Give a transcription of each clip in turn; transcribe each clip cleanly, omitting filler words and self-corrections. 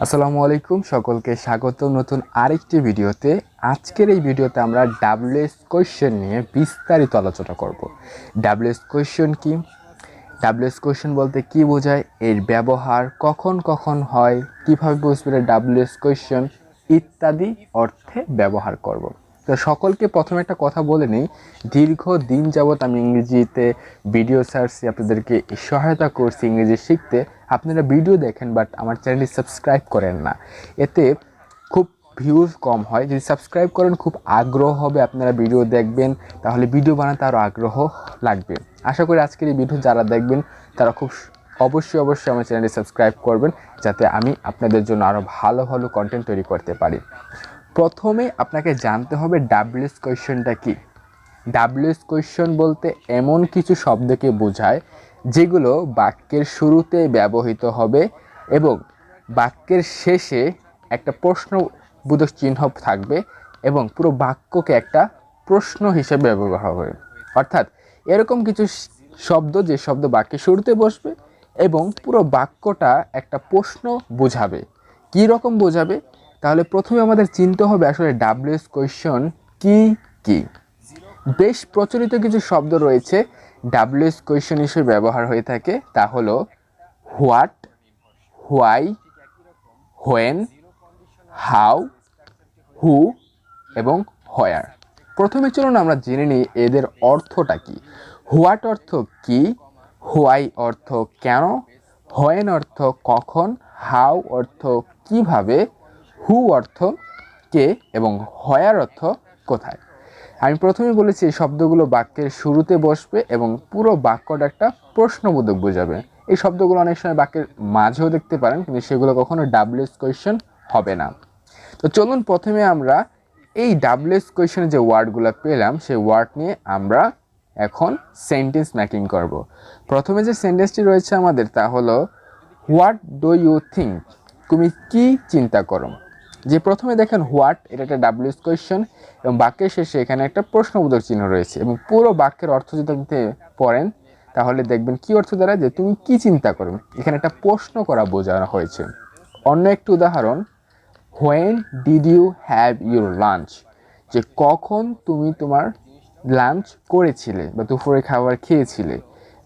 আসসালামু আলাইকুম, সকলকে স্বাগত নতুন আরেকটি ভিডিওতে। আজকের এই ভিডিওতে আমরা ডাব্লিউএস কোয়েশ্চেন নিয়ে বিস্তারিত আলোচনা করব। ডাব্লিউএস কোয়েশ্চেন কি, ডাব্লিউএস কোয়েশ্চেন বলতে কি বোঝায়, এর ব্যবহার কখন কখন হয়, কিভাবে বুঝবে ডাব্লিউএস কোয়েশ্চেন ইত্যাদি অর্থে ব্যবহার করব। তো সকলকে প্রথমে একটা কথা বলে নিই, দীর্ঘ দিন যাবৎ আমি ইংরেজিতে ভিডিও সার্চে আপনাদেরকে সহায়তা করছি ইংরেজি শিখতে। আপনারা ভিডিও দেখেন বাট আমার চ্যানেলটি সাবস্ক্রাইব করেন না, এতে খুব ভিউজ কম হয়। যদি সাবস্ক্রাইব করেন খুব আগ্রহ হবে, আপনারা ভিডিও দেখবেন, তাহলে ভিডিও বানাতে আরও আগ্রহ লাগবে। আশা করি আজকের এই ভিডিও যারা দেখবেন তারা খুব অবশ্যই আমার চ্যানেলটি সাবস্ক্রাইব করবেন, যাতে আমি আপনাদের জন্য আরও ভালো ভালো কন্টেন্ট তৈরি করতে পারি। প্রথমে আপনাকে জানতে হবে ডাব্লিউএস কোয়েশ্চেনটা কি। ডাব্লিউএস কোয়েশ্চেন বলতে এমন কিছু শব্দকে বোঝায় যেগুলো বাক্যের শুরুতে ব্যবহৃত হবে এবং বাক্যের শেষে একটা প্রশ্নবোধক চিহ্ন থাকবে এবং পুরো বাক্যকে একটা প্রশ্ন হিসেবে ব্যবহার হবে। অর্থাৎ এরকম কিছু শব্দ, যে শব্দ বাক্যের শুরুতে বসবে এবং পুরো বাক্যটা একটা প্রশ্ন বোঝাবে। কী রকম বোঝাবে? তাহলে প্রথমে আমাদের চিনতে হবে আসলে ডাব্লিউএস কোয়েশ্চেন কি কি। বেশ প্রচলিত কিছু শব্দ রয়েছে ডাব্লিউএস কোয়েশ্চেন হিসেবে ব্যবহার হয়ে থাকে, তা হলো হোয়াট, হোয়াই, হোয়েন, হাউ, হু এবং হোয়ার। প্রথমে চলুন আমরা জেনে নিই এদের অর্থটা কি। হোয়াট অর্থ কি, হোয়াই অর্থ কেন, হোয়েন অর্থ কখন, হাউ অর্থ কিভাবে, হু অর্থ কে এবং হোয়ার অর্থ কোথায়। আমি প্রথমে বলেছি এই শব্দগুলো বাক্যের শুরুতে বসবে এবং পুরো বাক্যটা একটা প্রশ্নবোধক বোঝাবে। এই শব্দগুলো অনেক সময় বাক্যের মাঝেও দেখতে পারেন, কিন্তু সেগুলো কখনো ডাব্লিউএস কোয়েশ্চেন হবে না। তো চলুন প্রথমে আমরা এই ডাব্লিউএস কোয়েশ্চেনের যে ওয়ার্ডগুলো পেলাম সেই ওয়ার্ড নিয়ে আমরা এখন সেন্টেন্স মেকিং করব। প্রথমে যে সেন্টেন্সটি রয়েছে আমাদের তা হলো হোয়াট ডু ইউ থিঙ্ক, তুমি কি চিন্তা করো। যে প্রথমে দেখেন হোয়াট, এটা একটা ডাব্লিউএস কোয়েশ্চেন এবং বাক্যের শেষে এখানে একটা প্রশ্নবোধক চিহ্ন রয়েছে এবং পুরো বাক্যের অর্থ যদি আপনি পড়েন তাহলে দেখবেন কি অর্থ দাঁড়ায়, যে তুমি কি চিন্তা করো। এখানে একটা প্রশ্ন করা বোঝানো হয়েছে। অন্য একটি উদাহরণ, when did you have your lunch, যে কখন তুমি তোমার লাঞ্চ করেছিলে বা দুপুরে খাবার খেয়েছিলে।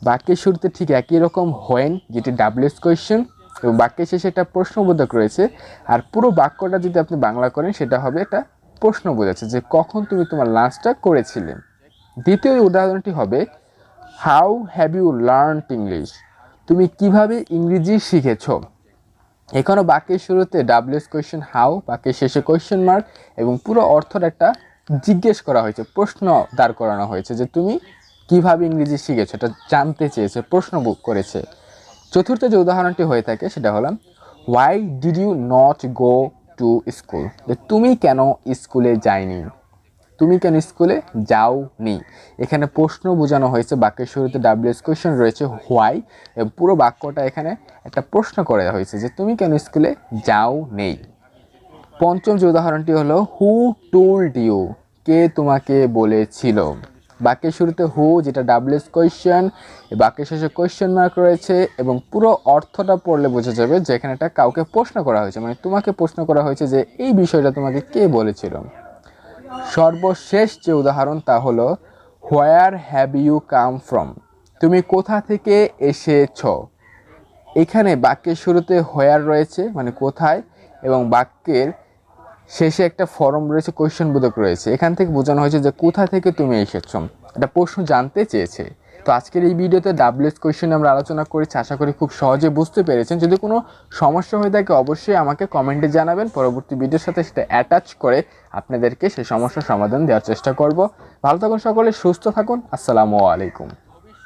বাক্যের শুরুতে ঠিক একই রকম হোয়েন, যেটি ডাব্লিউএস কোয়েশ্চেন, এবং বাক্যের শেষে একটা প্রশ্নবোধক রয়েছে। আর পুরো বাক্যটা যদি আপনি বাংলা করেন সেটা হবে একটা প্রশ্ন বোঝাচ্ছে যে কখন তুমি তোমার লাঞ্চটা করেছিলে। দ্বিতীয় উদাহরণটি হবে how have you learned English, তুমি কিভাবে ইংরেজি শিখেছো। এখানেও বাক্যের শুরুতে ডাব্লিউএস কোয়েশ্চেন হাউ, বাক্যের শেষে কোয়েশ্চেন মার্ক এবং পুরো অর্থটা একটা জিজ্ঞেস করা হয়েছে, প্রশ্ন দাঁড় করানো হয়েছে যে তুমি কিভাবে ইংরেজি শিখেছো, এটা জানতে চেয়েছে, প্রশ্ন করেছে। চতুর্থ যে উদাহরণটি হয়ে থাকে সেটা হলো why did you not go to school, তুমি কেন স্কুলে যাইনি, তুমি কেন স্কুলে যাওনি। এখানে প্রশ্ন বোঝানো হয়েছে, বাক্যের শুরুতে ডাব্লিউএস কোয়েশ্চেন রয়েছে হোয়াই এবং পুরো বাক্যটা এখানে একটা প্রশ্ন করা হয়েছে যে তুমি কেন স্কুলে যাও নেই। পঞ্চম যে উদাহরণটি হলো হু টোল্ড ইউ, কে তোমাকে বলেছিল। বাক্যের শুরুতে হু, যেটা ডাব্লিউএস কোয়েশ্চেন, বাক্যের শেষে কোয়েশ্চেন মার্ক রয়েছে এবং পুরো অর্থটা পড়লে বোঝা যাবে যে এখানে একটা কাউকে প্রশ্ন করা হয়েছে, মানে তোমাকে প্রশ্ন করা হয়েছে যে এই বিষয়টা তোমাকে কে বলেছিল। সর্বশেষ যে উদাহরণ তা হলো where have you come from, তুমি কোথা থেকে এসেছো। এখানে বাক্যের শুরুতে হোয়ার রয়েছে মানে কোথায় এবং বাক্যের শেষে একটা ফর্ম রয়েছে, কোয়েশ্চেন বোধক রয়েছে। এখান থেকে বোঝানো হয়েছে যে কোথা থেকে তুমি এসেছো, একটা প্রশ্ন জানতে চেয়েছে। তো আজকের এই ভিডিওতে ডাব্লিউএস কোয়েশ্চেন আমরা আলোচনা করেছি, আশা করি খুব সহজে বুঝতে পেরেছেন। যদি কোনো সমস্যা হয়ে থাকে অবশ্যই আমাকে কমেন্টে জানাবেন, পরবর্তী ভিডিওর সাথে সেটা অ্যাটাচ করে আপনাদেরকে সেই সমস্যার সমাধান দেওয়ার চেষ্টা করব। ভালো থাকুন সকলে, সুস্থ থাকুন, আসসালামু আলাইকুম।